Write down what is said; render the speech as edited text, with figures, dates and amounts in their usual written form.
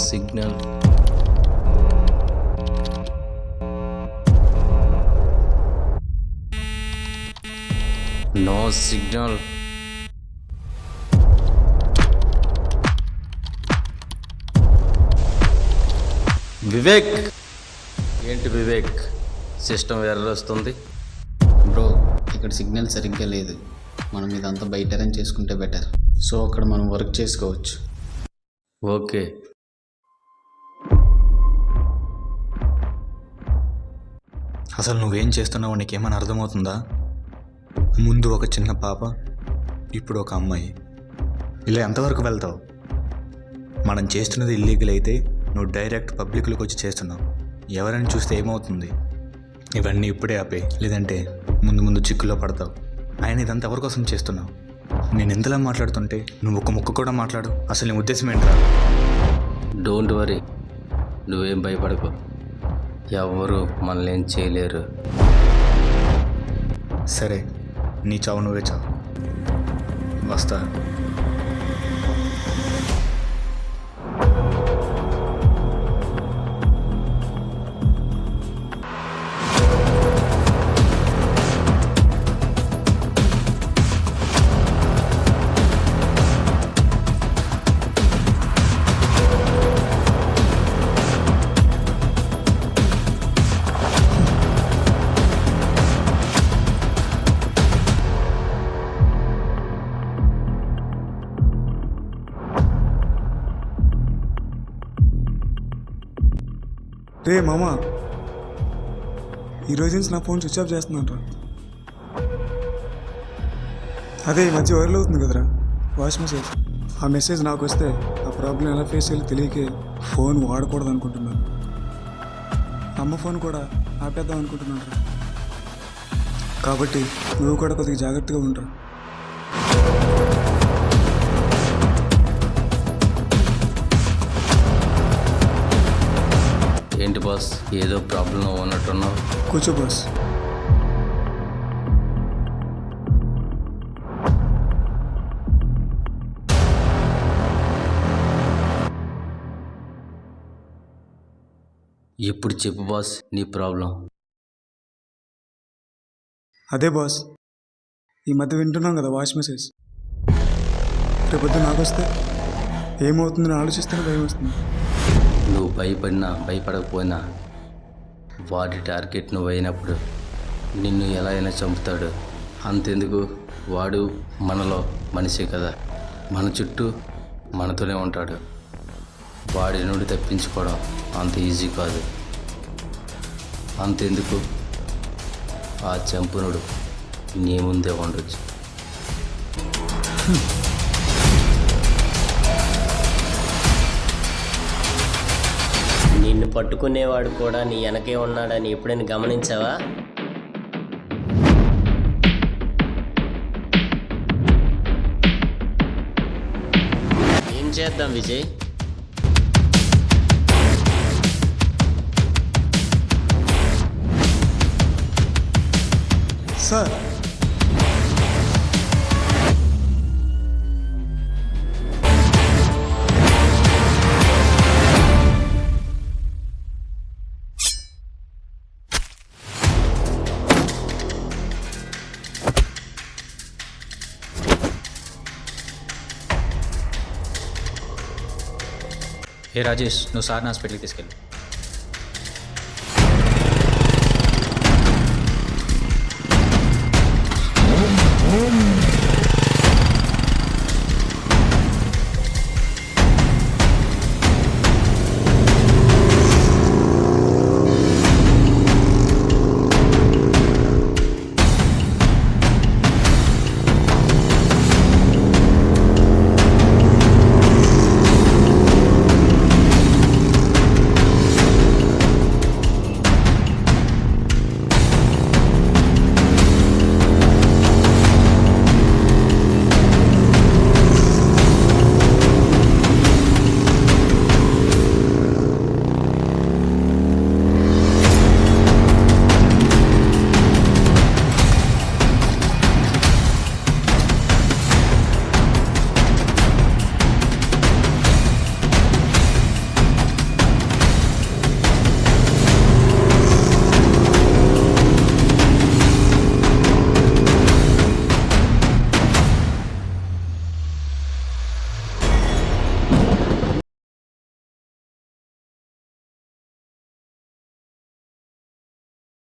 Signal. No signal. Vivek, ఏంటి Vivek, system error వస్తుంది? Bro, ఇక్కడ సిగ్నల్ సరిగ్గా లేదు. మనం ఇదంతా బయట అరేంజ్ చేసుకుంటే బెటర్. సో అక్కడ మనం వర్క్ చేసుకోవచ్చు. ఓకే. అసలు నువ్వేం చేస్తున్నావో నీకేమైనా అర్థమవుతుందా? ముందు ఒక చిన్న పాప, ఇప్పుడు ఒక అమ్మాయి. ఇలా ఎంతవరకు వెళ్తావు? మనం చేస్తున్నది ఇల్లీగల్ అయితే నువ్వు డైరెక్ట్ పబ్లిక్లోకి వచ్చి చేస్తున్నావు. ఎవరైనా చూస్తే ఏమవుతుంది? ఇవన్నీ ఇప్పుడే ఆపే, లేదంటే ముందు ముందు చిక్కులో పడతావు. ఆయన ఇదంతా ఎవరి కోసం చేస్తున్నావు? నేను ఎంతలా మాట్లాడుతుంటే నువ్వు ఒక ముక్క కూడా మాట్లాడు. అసలు నీ ఉద్దేశం ఏంట్రా? డోంట్ వరీ, నువ్వేం భయపడకు. ఎవరు మనల్ని ఏం చేయలేరు. సరే, నీ చావు నువ్వే చావు. వస్తా. రే మామా, ఈరోజు నుంచి నా ఫోన్ స్విచ్ ఆఫ్ చేస్తున్నాను. అదే ఈ మధ్య వైరల్ అవుతుంది కదరా వాయిస్ మెసేజ్. ఆ మెసేజ్ నాకు వస్తే ఆ ప్రాబ్లం ఎలా ఫేస్ చేయాలో తెలియకే ఫోన్ వాడకూడదు అనుకుంటున్నాను. అమ్మ ఫోన్ కూడా ఆపేద్దాం అనుకుంటున్నాను రా. కాబట్టి నువ్వు కూడా కొద్దిగా జాగ్రత్తగా ఉండరా. ఏంటి బాస్, ఏదో ప్రాబ్లం ఉన్నట్టున్నావు? కూర్చో బాస్. ఇప్పుడు చెప్పు బాస్, నీ ప్రాబ్లం. అదే బాస్, ఈ మధ్య వింటున్నాం కదా వాయిస్ మెసేజ్. రేపొద్దు నాకు వస్తే ఏమవుతుందని ఆలోచిస్తేనే భయం వస్తుంది. నువ్వు భయపడినా భయపడకపోయినా వాడి టార్గెట్ నువ్వు అయినప్పుడు నిన్ను ఎలా అయినా చంపుతాడు. అంతెందుకు, వాడు మనలో మనిషే కదా, మన చుట్టూ మనతోనే ఉంటాడు. వాడి నుండి తప్పించుకోవడం అంత ఈజీ కాదు. అంతెందుకు, ఆ చంపునుడు నీ ముందే ఉండొచ్చు. నిన్ను పట్టుకునేవాడు కూడా నీ వెనకే ఉన్నాడని ఎప్పుడైనా గమనించావా? ఏం చేద్దాం విజయ్? సార్, ఏ రాజేష్, నువ్వు సార్ని హాస్పిటల్కి తీసుకెళ్ళి.